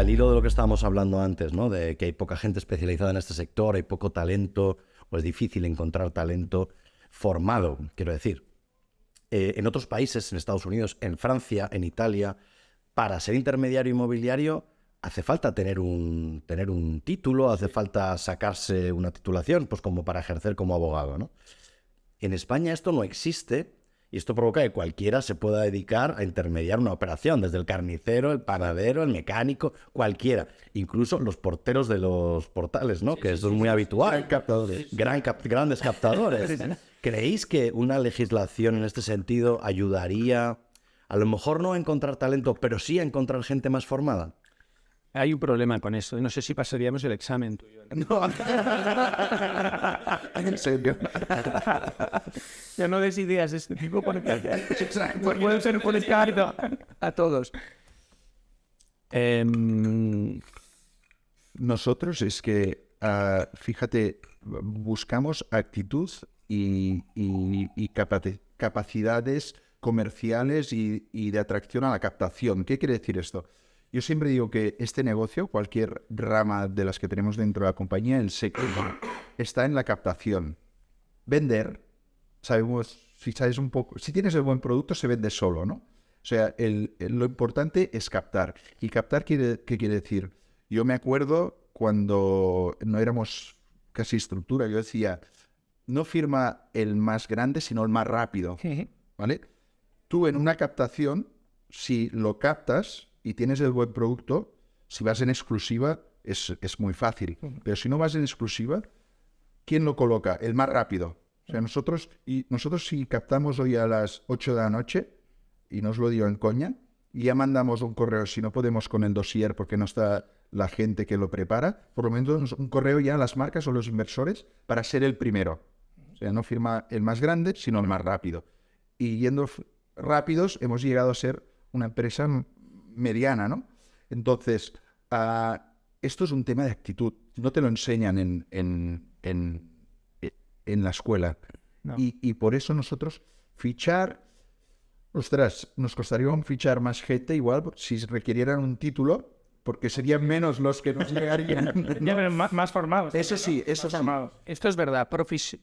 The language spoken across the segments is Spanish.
al hilo de lo que estábamos hablando antes, ¿no? De que hay poca gente especializada en este sector, hay poco talento, o es difícil encontrar talento formado, quiero decir. En otros países, en Estados Unidos, en Francia, en Italia, para ser intermediario inmobiliario hace falta tener un título, hace falta sacarse una titulación, pues como para ejercer como abogado, ¿no? En España esto no existe y esto provoca que cualquiera se pueda dedicar a intermediar una operación, desde el carnicero, el panadero, el mecánico, cualquiera. Incluso los porteros de los portales, ¿no? Que eso es muy habitual. Captadores. Grandes captadores. ¿Creéis que una legislación en este sentido ayudaría, a lo mejor no a encontrar talento, pero sí a encontrar gente más formada? Hay un problema con eso. No sé si pasaríamos el examen tuyo. No. En serio. Ya no des ideas de este tipo porque puede ser publicado a todos. Nosotros es que, fíjate, buscamos actitud y capacidades comerciales y de atracción a la captación. ¿Qué quiere decir esto? Yo siempre digo que este negocio, cualquier rama de las que tenemos dentro de la compañía, el secreto está en la captación. Vender, sabemos, si sabes un poco, si tienes el buen producto se vende solo, ¿no? O sea, lo importante es captar. ¿Y captar qué quiere decir? Yo me acuerdo cuando no éramos casi estructura, yo decía, no firma el más grande, sino el más rápido, ¿vale? Tú en una captación, si lo captas y tienes el buen producto, si vas en exclusiva es muy fácil. Pero si no vas en exclusiva, ¿quién lo coloca? El más rápido. O sea, nosotros si captamos hoy a las 8 de la noche, y nos lo digo en coña, y ya mandamos un correo, si no podemos con el dossier porque no está la gente que lo prepara, por lo menos un correo ya a las marcas o los inversores para ser el primero. O sea, no firma el más grande, sino el más rápido. Y yendo rápidos, hemos llegado a ser una empresa mediana, ¿no? Entonces, esto es un tema de actitud. No te lo enseñan en la escuela. No. Y por eso nosotros nos costaría fichar más gente igual si requirieran un título, porque serían menos los que nos llegarían, ¿no? Ya, pero más formados. Eso sí, eso sí. Esto es verdad,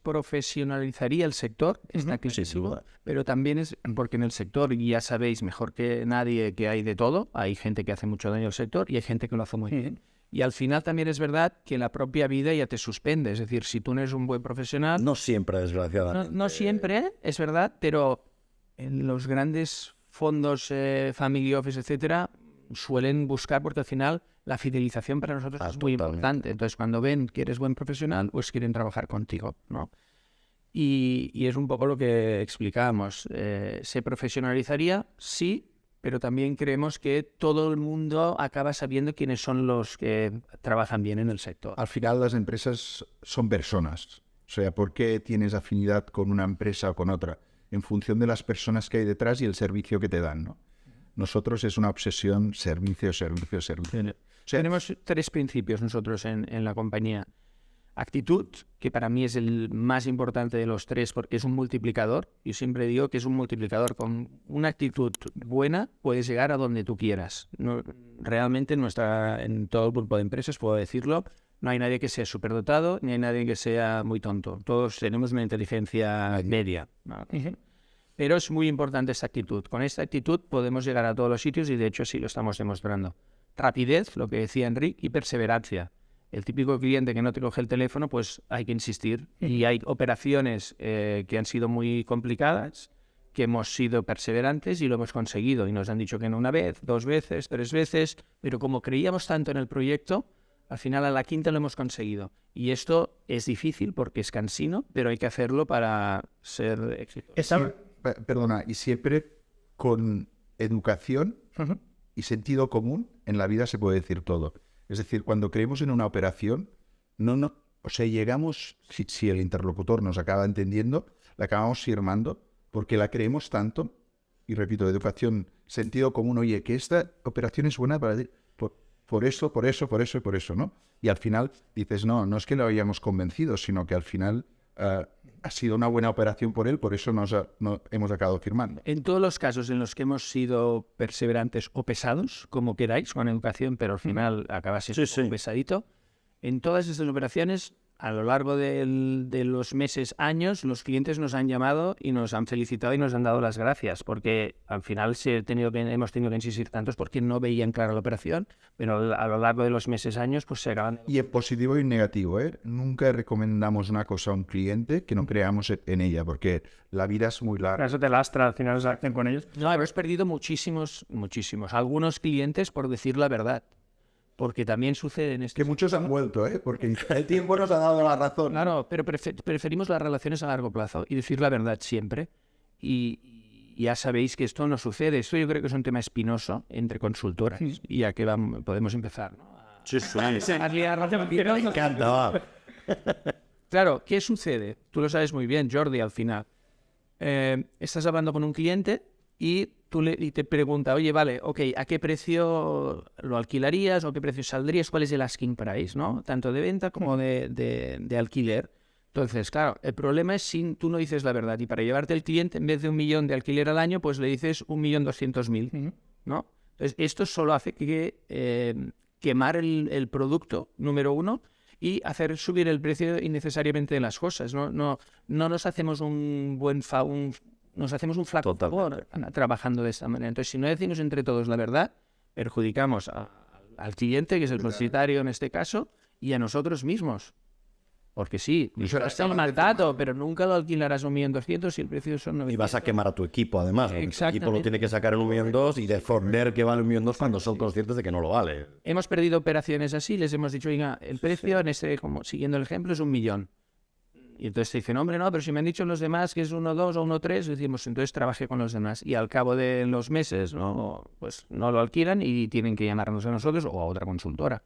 profesionalizaría el sector, está clarísimo, pero también es porque en el sector, ya sabéis mejor que nadie que hay de todo, hay gente que hace mucho daño al sector y hay gente que lo hace muy bien. Y al final también es verdad que la propia vida ya te suspende, es decir, si tú no eres un buen profesional... No siempre, desgraciadamente. No siempre, es verdad, pero en los grandes fondos, family office, etcétera, suelen buscar, porque al final la fidelización para nosotros es muy importante. Entonces, cuando ven que eres buen profesional, pues quieren trabajar contigo, ¿no? Y es un poco lo que explicábamos. ¿Se profesionalizaría? Sí, pero también creemos que todo el mundo acaba sabiendo quiénes son los que trabajan bien en el sector. Al final las empresas son personas. O sea, ¿por qué tienes afinidad con una empresa o con otra? En función de las personas que hay detrás y el servicio que te dan, ¿no? Nosotros es una obsesión servicio. O sea, tenemos 3 principios nosotros en la compañía. Actitud, que para mí es el más importante de los 3 porque es un multiplicador. Yo siempre digo que es un multiplicador. Con una actitud buena puedes llegar a donde tú quieras. Realmente en todo el grupo de empresas, puedo decirlo, no hay nadie que sea superdotado ni hay nadie que sea muy tonto. Todos tenemos una inteligencia media, ¿no? Pero es muy importante esta actitud. Con esta actitud podemos llegar a todos los sitios y de hecho sí lo estamos demostrando. Rapidez, lo que decía Enric, y perseverancia. El típico cliente que no te coge el teléfono, pues hay que insistir. Y hay operaciones que han sido muy complicadas, que hemos sido perseverantes y lo hemos conseguido. Y nos han dicho que no 1 vez, 2 veces, 3 veces, pero como creíamos tanto en el proyecto, al final a la 5ª lo hemos conseguido. Y esto es difícil porque es cansino, pero hay que hacerlo para ser exitoso. Perdona, y siempre con educación y sentido común en la vida se puede decir todo. Es decir, cuando creemos en una operación, o sea, llegamos, si el interlocutor nos acaba entendiendo, la acabamos firmando porque la creemos tanto, y repito, educación, sentido común, oye, que esta operación es buena para por eso, y por eso, ¿no? Y al final dices, no es que lo hayamos convencido, sino que al final ha sido una buena operación por él, por eso hemos acabado firmando. En todos los casos en los que hemos sido perseverantes o pesados, como queráis, con educación, pero al final acaba siendo un poco pesadito, en todas estas operaciones, a lo largo de los meses, años, los clientes nos han llamado y nos han felicitado y nos han dado las gracias, porque al final hemos tenido que insistir tantos porque no veían clara la operación, pero a lo largo de los meses, años, pues se acaban... Y en positivo y en negativo, ¿eh? Nunca recomendamos una cosa a un cliente que no creamos en ella, porque la vida es muy larga. Eso te lastra, al final se hacen con ellos. No, hemos perdido muchísimos. Algunos clientes por decir la verdad. Porque también sucede en Que muchos han vuelto, ¿eh? Porque el tiempo nos ha dado la razón. Claro, pero preferimos las relaciones a largo plazo y decir la verdad siempre. Y ya sabéis que esto no sucede. Esto yo creo que es un tema espinoso entre consultoras. Y ya que podemos empezar, ¿no? Sí, sí. Me encanta, va. Claro, ¿qué sucede? Tú lo sabes muy bien, Jordi, al final. Estás hablando con un cliente y te pregunta, oye, vale, ok, ¿a qué precio lo alquilarías o qué precio saldrías? ¿Cuál es el asking price, no? Tanto de venta como de alquiler. Entonces, claro, el problema es si tú no dices la verdad y para llevarte el cliente, en vez de 1 millón de alquiler al año, pues le dices 1.200.000, ¿no? Entonces, esto solo hace que quemar el producto, número uno, y hacer subir el precio innecesariamente de las cosas. No nos hacemos un buen nos hacemos un flaco favor trabajando de esta manera. Entonces, si no decimos entre todos la verdad, perjudicamos al cliente, que es el propietario en este caso, y a nosotros mismos. Porque sí, está un mal dato, pero nunca lo alquilarás a 1.200.000 y el precio son 900. Y vas a quemar a tu equipo, además. Tu equipo lo tiene que sacar en 1.200.000 y defender que vale 1.200.000 cuando son conscientes de que no lo vale. Hemos perdido operaciones así, les hemos dicho, oiga, el precio, como siguiendo el ejemplo, es 1 millón. Y entonces te dicen, hombre, no, pero si me han dicho los demás que es 1,2 o 1,3, decimos, entonces trabajé con los demás. Y al cabo de los meses, ¿no? Pues no lo alquilan y tienen que llamarnos a nosotros o a otra consultora.